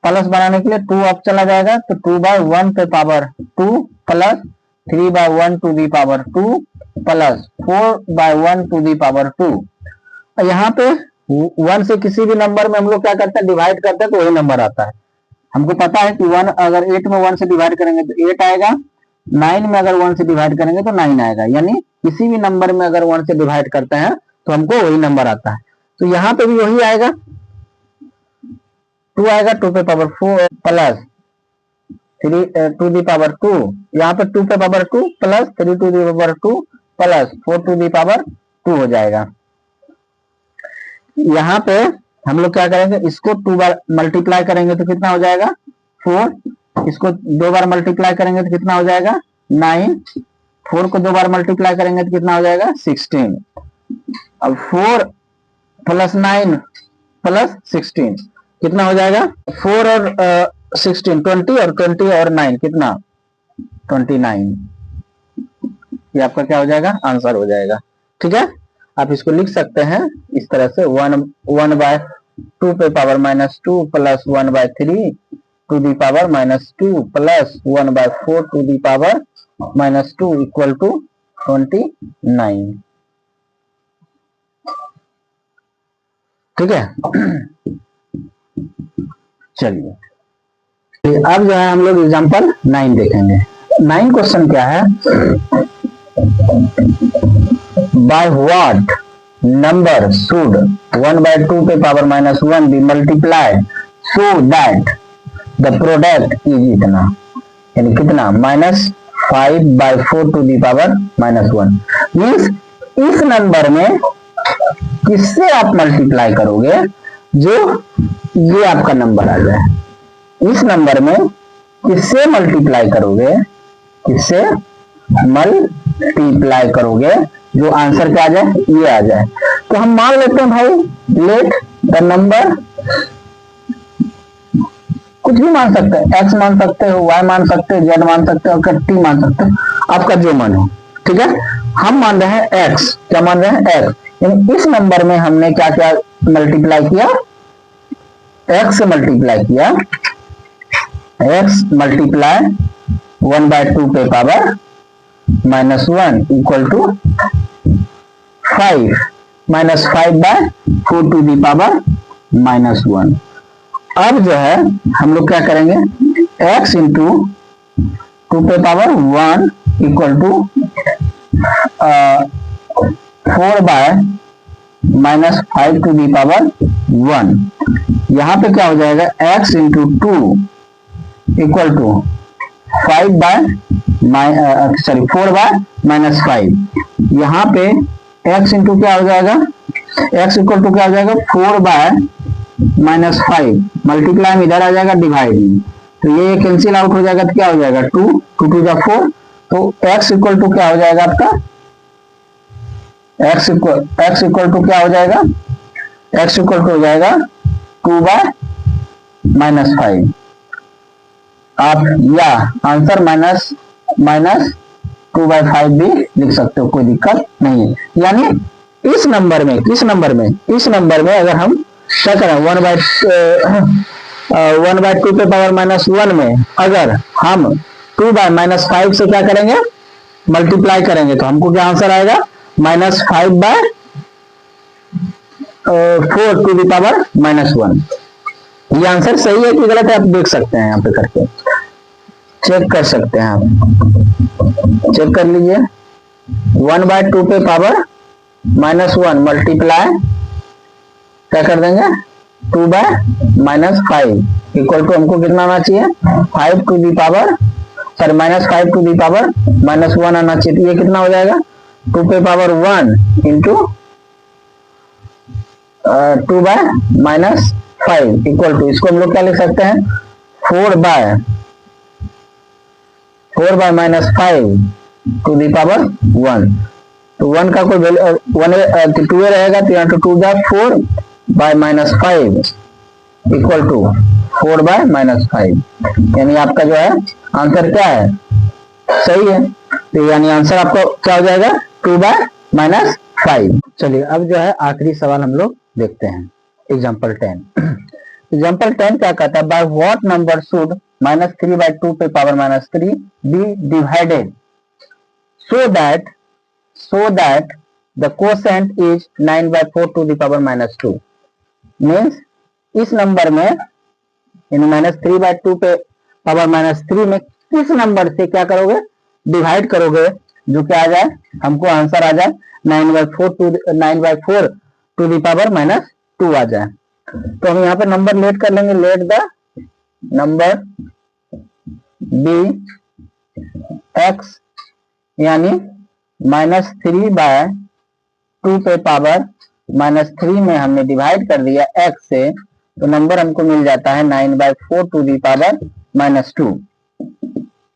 प्लस बनाने के लिए 2 अब चला जाएगा तो 2/1 पे power 2 plus 3/1 to the power 2 plus 4/1 to the power 2। यहाँ पे 1 से किसी भी नंबर में हम लोग क्या करते हैं डिवाइड करते हैं तो वही नंबर आता है। हमको पता है कि 1 अगर 8 में 1 से डिवाइड करेंगे तो 8 आएगा, 9 में अगर 1 से डिवाइड करेंगे तो 9 आएगा, यानी किसी भी नंबर में अगर 1 से डिवाइड करते हैं तो हमको वही नंबर आता है। तो यहाँ पे भी वही आएगा 2 आएगा 2 पे power 4 plus 3 to the power 2, यहाँ पे 2 पे power 2 plus 3 to the power 2 plus 4 to the power 2 हो जाएगा। यहाँ पे हम लोग क्या करेंगे इसको 2 बार मल्टीप्लाई करेंगे तो कितना हो जाएगा 4, इसको 2 बार मल्टीप्लाई करेंगे तो कितना हो जाएगा 9, 4 को 2 बार मल्टीप्लाई करेंगे तो कितना हो जाएगा 16। अब 4 प्लस 9 प्लस 16 कितना हो जाएगा 4 और 16 20 और 20 और 9 कितना 29। ये आपका क्या हो जाएगा आंसर हो जाएगा। ठीक है। आप इसको लिख सकते हैं इस तरह से 1/2 पे power -2 plus 1/3 to the power -2 plus 1/4 to the power -2 equal to 29। ठीक है। चलिए अब जो है हम लोग एग्जांपल 9 देखेंगे। 9 क्वेश्चन क्या है बाय व्हाट नंबर शुड 1/2 पे power -1 be multiply so that the product is इतना, यानी कितना -5/4 टू दी पावर -1। मीन्स इस नंबर में किससे आप मल्टीप्लाई करोगे जो ये आपका नंबर आ जाए, इस नंबर में किससे मल्टीप्लाई करोगे, किससे मल्टीप्लाई करोगे जो आंसर क्या आ जाए ये आ जाए। तो हम मान लेते हैं भाई लेट द नंबर, कुछ भी मान सकते हैं, x मान सकते हो, y मान सकते हो, z मान सकते हो, t मान सकते हो, आपका जो मन हो। ठीक है। हम मान रहे हैं x, क्या मान रहे हैं x, यानी इस नंबर में हमने क्या क्या मल्टीप्लाई किया x से मल्टीप्लाई किया, x मल्टीप्लाई 1/2 पे power -1 equal to 5 -5/4 to the power -1। अब जो है हम लोग क्या करेंगे, x इंटू 2 पे power 1 equal to 4/-5 to the power 1। यहाँ पे क्या हो जाएगा, x इंटू 2 इक्वल टू 4/-5। यहाँ पे x इंटू क्या हो जाएगा, x इक्वल टू क्या हो जाएगा 4/-5 मल्टीप्लाई में इधर आ जाएगा डिवाइड में, तो ये कैंसिल आउट हो जाएगा, तो क्या हो जाएगा 2 2 2 4। तो x इक्वल टू क्या हो जाएगा आपका, x इक्वल टू क्या हो जाएगा, x इक्वल टू हो जाएगा 2/-5। आप या आंसर -2/5 भी लिख सकते हो, कोई दिक्कत नहीं है। यानी इस नंबर में अगर हम क्या करें 1/2 पे पावर -1 में अगर हम 2/-5 से क्या करेंगे, मल्टीप्लाई करेंगे, तो हमको क्या आंसर आएगा, -5/4 टू दी पावर -1। ये आंसर सही है कि गलत है, आप देख सकते हैं, यहाँ पे करके चेक कर सकते हैं, आप चेक कर लीजिए। 1/2 पे पावर -1 मल्टीप्लाई क्या कर देंगे 2/-5 इक्वल टू हमको कितना आना चाहिए 5 to the power -5 to the power -1 आना चाहिए। तो ये कितना हो जाएगा 2 पे पावर 1 इंटू 2/-5 इक्वल टू, इसको हम लोग क्या लिख सकते हैं 4/-5 टू दी पावर 1। तो 1 का कोई वैल्यू 2 रहेगा, तो यहाँ 2 जा 4/-5 इक्वल टू 4/-5, यानी आपका जो है आंसर क्या है, सही है। तो यानी आंसर आपका क्या हो जाएगा 2/-5। चलिए अब जो है आखिरी सवाल हम लोग देखते हैं, एग्जाम्पल 10। एग्जाम्पल 10 क्या कहता है, बाय व्हाट नंबर शुड -3/2 पे power -3 be divided so that the quotient is 9/4 to the power -2। Means इस नंबर में यानी -3/2 पे पावर -3 में किस नंबर से क्या करोगे, डिवाइड करोगे, जो क्या आ जाए, हमको आंसर आ जाए 9/4 टू दी पावर -2 आ जाए। तो हम यहाँ पे नंबर लेट कर लेंगे, let the number be x, यानी -3/2 पे पावर -3 में हमने डिवाइड कर दिया x से, तो नंबर हमको मिल जाता है 9/4 टू दी पावर -2।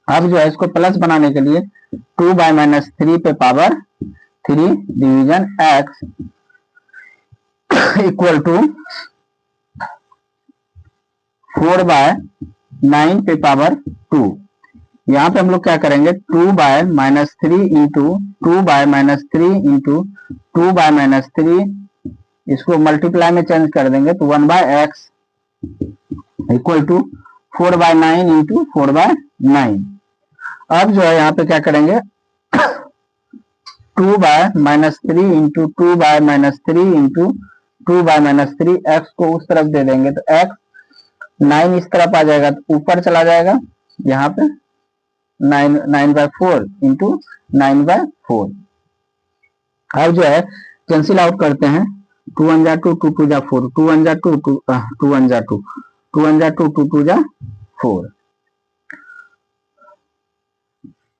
अब जो है इसको प्लस बनाने के लिए 2/-3 पे power 3 division x equal to 4/9 पे पावर 2। यहाँ पे हम लोग क्या करेंगे 2/-3 इंटू 2/-3 इंटू 2/-3, इसको मल्टीप्लाई में चेंज कर देंगे, तो 1/x इक्वल टू 4/9 इंटू 4/9। अब जो है यहाँ पे क्या करेंगे 2/-3 इंटू 2/-3 इंटू 2/-3, x को उस तरफ दे देंगे, तो x 9 इस तरफ आ जाएगा, तो ऊपर चला जाएगा, यहाँ पे 9/4 इंटू 9/4। अब जो है कैंसिल आउट करते हैं, 2 1 जा 2 2 2 जा 4, 2 1 जा 2 2 1 जा 2 2 1 जा 2 2 2 जा 4,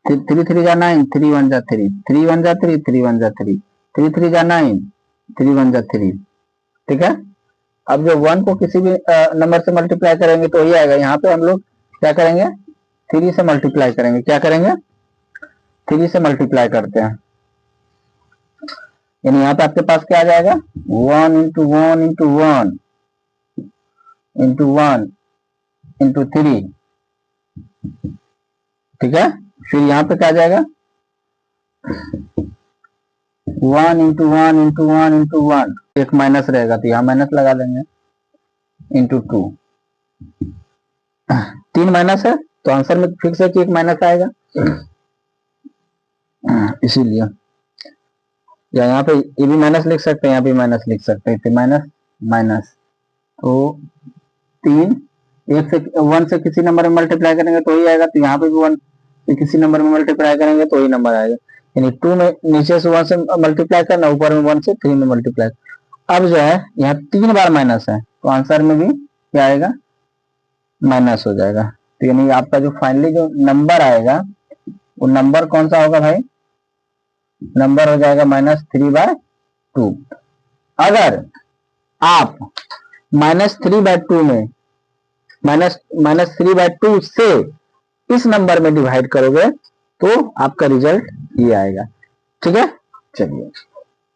3 3 जा 9, 3 1 जा 3, 3 1 जा 3, 3 1 जा 3, 3 3 जा 9, 3 1 जा 3। ठीक है, अब जो 1 को किसी भी नंबर से मल्टीप्लाई करेंगे तो ये आएगा। यहाँ पे हम लोग क्या करेंगे 3 से मल्टीप्लाई करेंगे, क्या करेंगे 3 से मल्टीप्लाई करते हैं, यानी यहाँ पे आपके पास क्या आ जाएगा 1 इंटू 1 इंटू 1 इंटू 1 इंटू 3। ठीक है, फिर यहाँ पे क्या आ जाएगा 1 इंटू 1 इंटू 1 इंटू 1, एक माइनस रहेगा तो यहाँ माइनस लगा देंगे, इंटू 2, 3 माइनस है तो आंसर में फिक्स है कि एक माइनस आएगा। इसीलिए या यहाँ पे ये भी माइनस लिख सकते हैं, यहाँ पे माइनस लिख सकते हैं, तो माइनस माइनस, तो 3 एक से 1 से किसी नंबर में मल्टीप्लाई करेंगे तो ही आएगा, तो यहाँ पे भी 1 से किसी नंबर में मल्टीप्लाई करेंगे तो ही नंबर आएगा। यानी 2 में नीचे से 1 से मल्टीप्लाई करना, ऊपर में 1 से 3 में मल्टीप्लाई। अब जो है यहाँ 3 बार माइनस है, तो आंसर में भी क्या आएगा, माइनस हो जाएगा। तो यानी आपका जो फाइनली जो नंबर आएगा वो नंबर कौन सा होगा भाई, नंबर हो जाएगा -3/2। अगर आप -3/2 में -3/2 से इस नंबर में डिवाइड करोगे तो आपका रिजल्ट ये आएगा। ठीक है, चलिए।